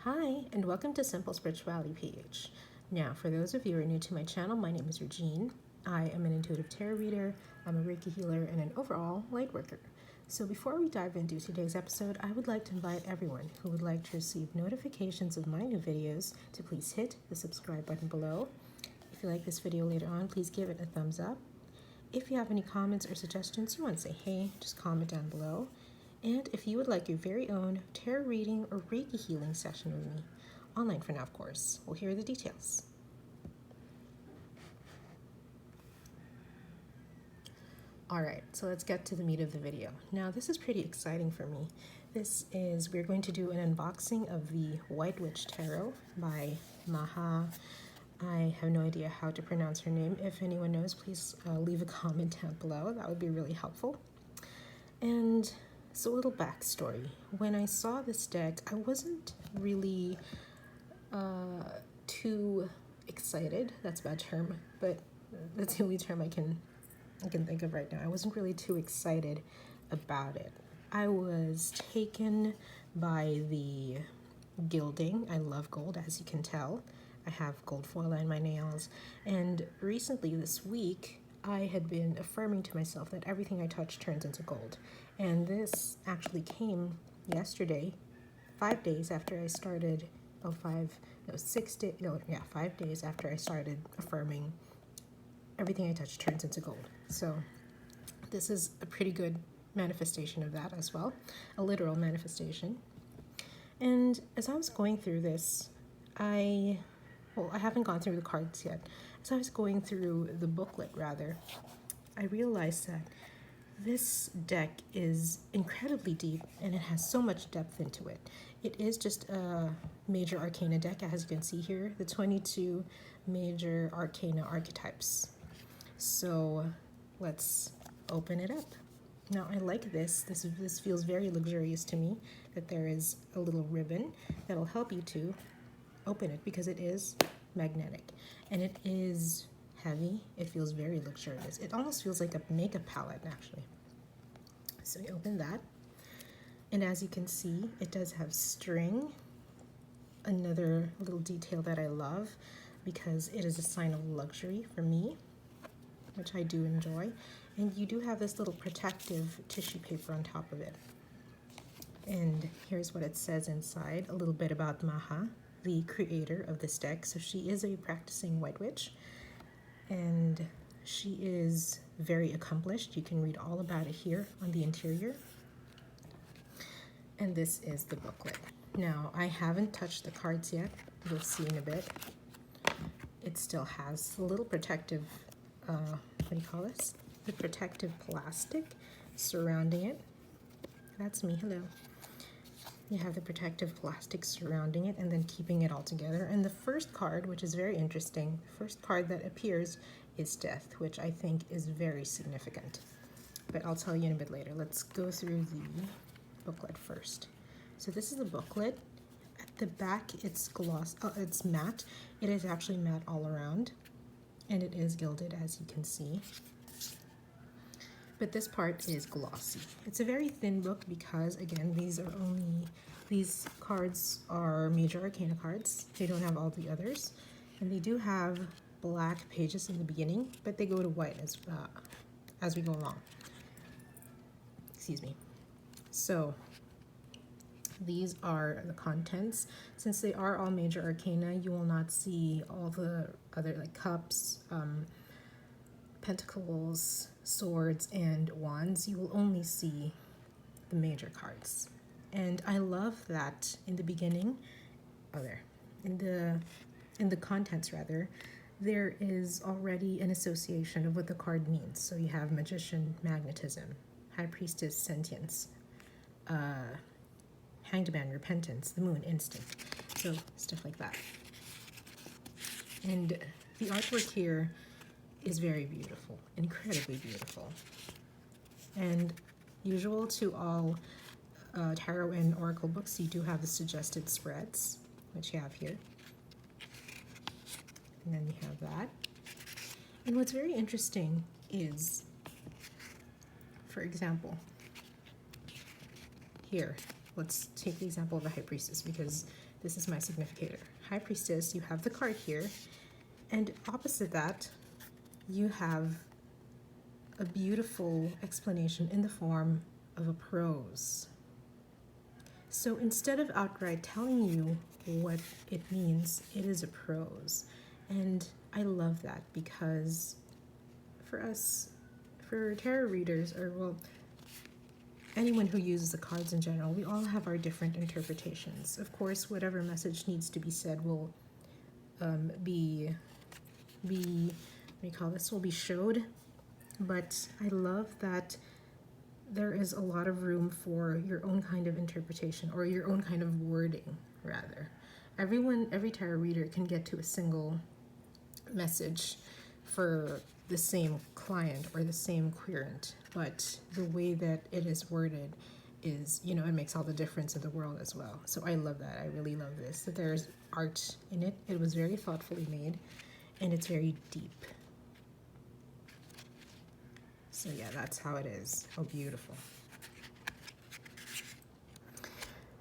Hi, and welcome to SimpleSpiritualityPH. Now, for those of you who are new to my channel, my name is Regine. I am an intuitive tarot reader, I'm a Reiki healer, and an overall lightworker. So before we dive into today's episode, I would like to invite everyone who would like to receive notifications of my new videos to please hit the subscribe button below. If you like this video later on, please give it a thumbs up. If you have any comments or suggestions, you want to say hey, just comment down below. And if you would like your very own tarot reading or Reiki healing session with me, online for now, of course, well, here are the details. All right, so let's get to the meat of the video. Now, this is pretty exciting for me. We're going to do an unboxing of the White Witch Tarot by Maja. I have no idea how to pronounce her name. If anyone knows, please leave a comment down below. That would be really helpful. And so a little backstory. When I saw this deck, I wasn't really too excited. That's a bad term, but that's the only term I can think of right now. I wasn't really too excited about it. I was taken by the gilding. I love gold, as you can tell. I have gold foil on my nails, and recently this week I had been affirming to myself that everything I touch turns into gold. And this actually came yesterday, 5 days after I started, 5 days after I started affirming everything I touch turns into gold. So this is a pretty good manifestation of that as well, a literal manifestation. And as I was going through this, I haven't gone through the cards yet. As I was going through the booklet, rather, I realized that this deck is incredibly deep and it has so much depth into it. It is just a major arcana deck, as you can see here, the 22 major arcana archetypes. So let's open it up. Now, I like this. This feels very luxurious to me, that there is a little ribbon that'll help you to open it because it is magnetic and it is heavy. It feels very luxurious. It almost feels like a makeup palette, actually. So you open that, and as you can see, it does have string, another little detail that I love because it is a sign of luxury for me, which I do enjoy. And you do have this little protective tissue paper on top of it. And here's what it says inside, a little bit about Maja, the creator of this deck. So she is a practicing White Witch, and she is very accomplished. You can read all about it here on the interior. And this is the booklet. Now, I haven't touched the cards yet. You'll see in a bit. It still has a little protective, what do you call this? The protective plastic surrounding it. That's me, hello. You have the protective plastic surrounding it and then keeping it all together. And the first card, which is very interesting, the first card that appears is Death, which I think is very significant. But I'll tell you in a bit later. Let's go through the booklet first. So this is the booklet. At the back, it's it's matte. It is actually matte all around, and it is gilded, as you can see. But this part is glossy. It's a very thin book because, again, these cards are major arcana cards. They don't have all the others. And they do have black pages in the beginning, but they go to white as we go along. Excuse me. So these are the contents. Since they are all major arcana, you will not see all the other, like, cups, pentacles, swords, and wands. You will only see the major cards. And I love that in the beginning, in the contents rather, there is already an association of what the card means. So you have Magician, Magnetism, High Priestess, Sentience, Hanged Man, Repentance, the Moon, Instinct. So stuff like that. And the artwork here is very beautiful, incredibly beautiful. And usual to all tarot and oracle books, you do have the suggested spreads, which you have here. And then you have that. And what's very interesting is, for example, here, let's take the example of a High Priestess because this is my significator. High Priestess, you have the card here, and opposite that, you have a beautiful explanation in the form of a prose. So instead of outright telling you what it means, it is a prose. And I love that because for us, for tarot readers, or well, anyone who uses the cards in general, we all have our different interpretations. Of course, whatever message needs to be said will be what do you call this? Will be showed. But I love that there is a lot of room for your own kind of interpretation, or your own kind of wording, rather. Every tarot reader can get to a single message for the same client or the same querent, but the way that it is worded is, it makes all the difference in the world as well. So I love that. I really love this, that there's art in it. It was very thoughtfully made, and it's very deep. So yeah, that's how it is. How beautiful.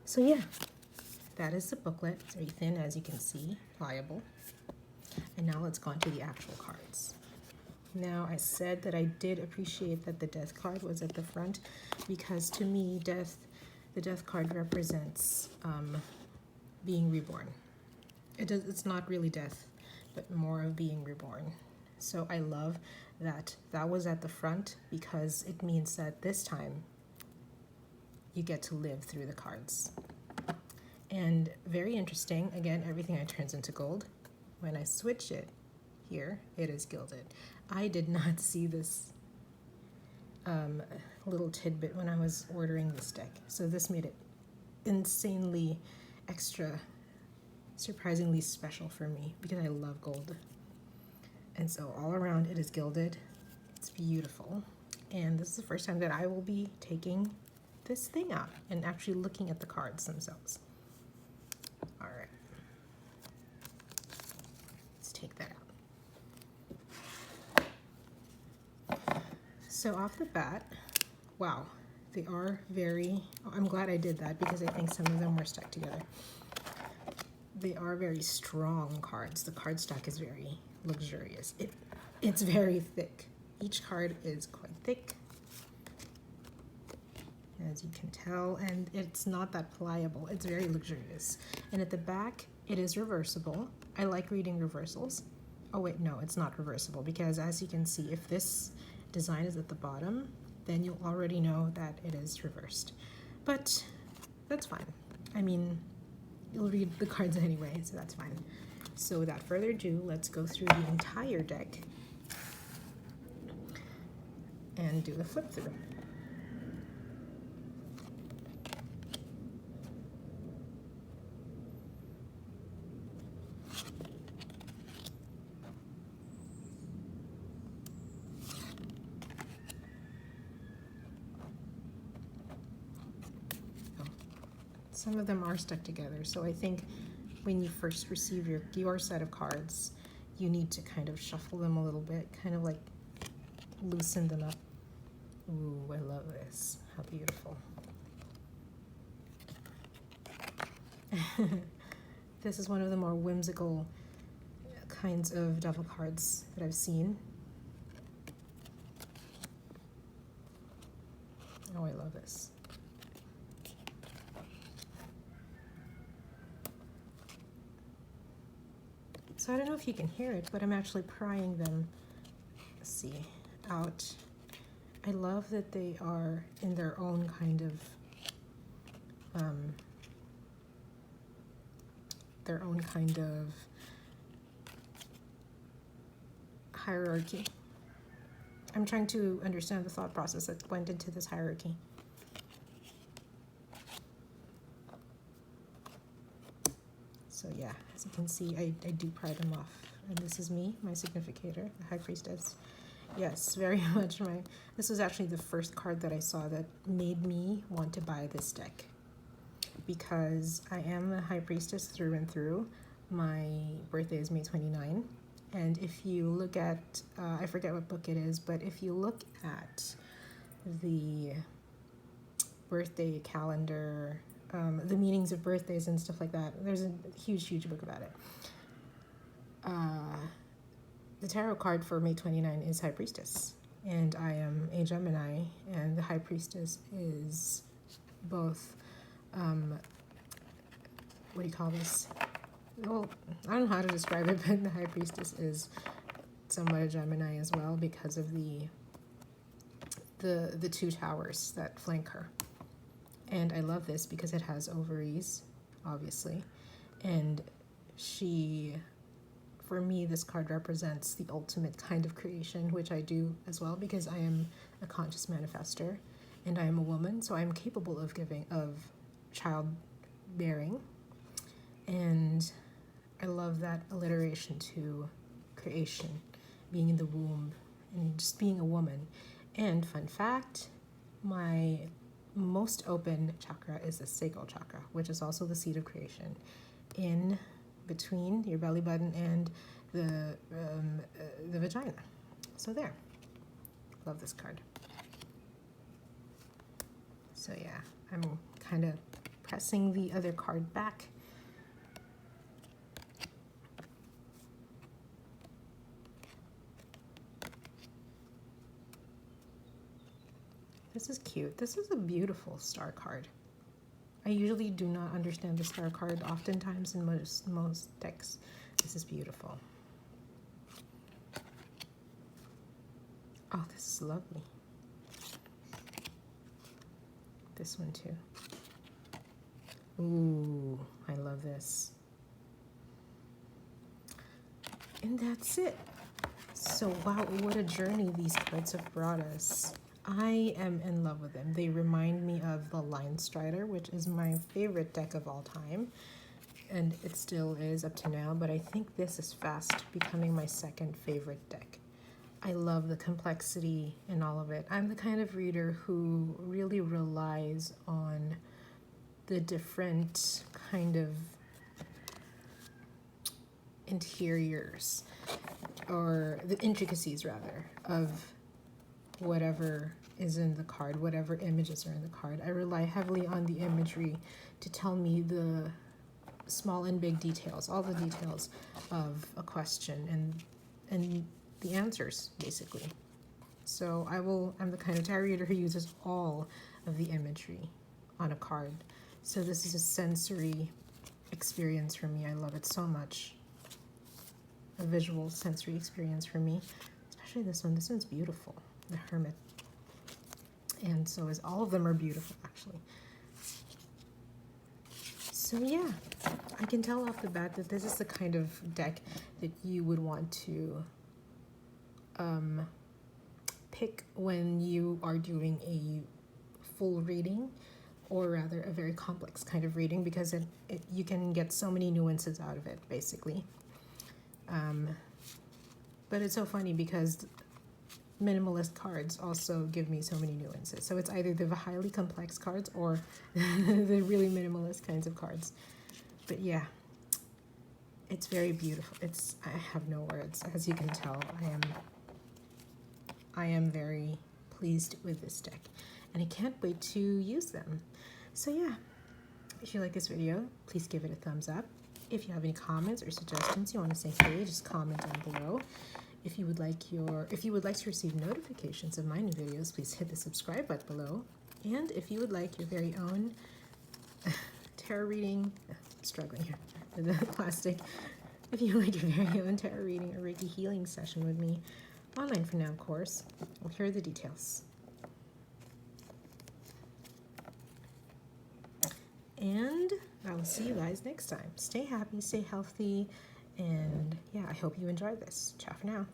So yeah, that is the booklet. It's very thin, as you can see, pliable. And now let's go on to the actual cards. Now, I said that I did appreciate that the death card was at the front because to me, the death card represents being reborn. It's not really death, but more of being reborn. So I love that was at the front because it means that this time you get to live through the cards. And very interesting, again, everything turns into gold. When I switch it here, it is gilded. I did not see this little tidbit when I was ordering this deck. So this made it insanely extra, surprisingly special for me because I love gold. And so all around it is gilded. It's beautiful. And this is the first time that I will be taking this thing out and actually looking at the cards themselves. All right. Let's take that out. So off the bat, wow, they are very, I'm glad I did that because I think some of them were stuck together. They are very strong cards. The card stock is very luxurious. It's very thick. Each card is quite thick, as you can tell, and it's not that pliable. It's very luxurious. And at the back, it is reversible. I like reading reversals. Oh wait, no, it's not reversible because as you can see, if this design is at the bottom, then you'll already know that it is reversed. But that's fine. I mean, you'll read the cards anyway, so that's fine. So without further ado, let's go through the entire deck and do a flip through. Some of them are stuck together, so I think when you first receive your set of cards, you need to kind of shuffle them a little bit, kind of like loosen them up. Ooh, I love this. How beautiful. This is one of the more whimsical kinds of devil cards that I've seen. Oh, I love this. So I don't know if you can hear it, but I'm actually prying them, let's see, out. I love that they are in their own kind of, hierarchy. I'm trying to understand the thought process that went into this hierarchy. So yeah, as you can see, I do pry them off. And this is me, my significator, the High Priestess. Yes, very much this was actually the first card that I saw that made me want to buy this deck. Because I am a High Priestess through and through. My birthday is May 29. And if you look at, I forget what book it is, but if you look at the birthday calendar the meanings of birthdays and stuff like that. There's a huge book about it. The tarot card for May 29 is High Priestess, and I am a Gemini, and the High Priestess is both, what do you call this? Well, I don't know how to describe it, but the High Priestess is somewhat a Gemini as well because of the two towers that flank her. And I love this because it has ovaries, obviously. And for me, this card represents the ultimate kind of creation, which I do as well because I am a conscious manifester and I am a woman, so I'm capable of childbearing. And I love that alliteration to creation, being in the womb and just being a woman. And fun fact, my most open chakra is the sacral chakra, which is also the seat of creation, in between your belly button and the vagina. So there. Love this card. So yeah, I'm kind of pressing the other card back. This is cute. This is a beautiful star card. I usually do not understand the star card oftentimes in most decks. This is beautiful. Oh, this is lovely. This one too. Ooh, I love this. And that's it. So wow, what a journey these cards have brought us. I am in love with them. They remind me of the Lion Strider, which is my favorite deck of all time. And it still is up to now, but I think this is fast becoming my second favorite deck. I love the complexity in all of it. I'm the kind of reader who really relies on the different kind of interiors, or the intricacies rather, of whatever is in the card, whatever images are in the card. I rely heavily on the imagery to tell me the small and big details, all the details of a question and the answers, basically. So I'm the kind of tarot reader who uses all of the imagery on a card. So this is a sensory experience for me. I love it so much. A visual sensory experience for me. Especially this one. This one's beautiful. The Hermit. And so is all of them are beautiful, actually. So yeah, I can tell off the bat that this is the kind of deck that you would want to pick when you are doing a full reading, or rather a very complex kind of reading, because you can get so many nuances out of it, basically. But it's so funny because minimalist cards also give me so many nuances. So it's either the highly complex cards or the really minimalist kinds of cards. But yeah, it's very beautiful. I have no words. As you can tell, I am very pleased with this deck, and I can't wait to use them. So yeah, if you like this video, please give it a thumbs up. If you have any comments or suggestions you want to say hey, just comment down below. If you would like to receive notifications of my new videos, please hit the subscribe button below. And if you would like your very own tarot reading, struggling here with the plastic. If you would like your very own tarot reading or Reiki healing session with me, online for now, of course, well, here are the details. And I will see you guys next time. Stay happy, stay healthy, and yeah, I hope you enjoyed this. Ciao for now.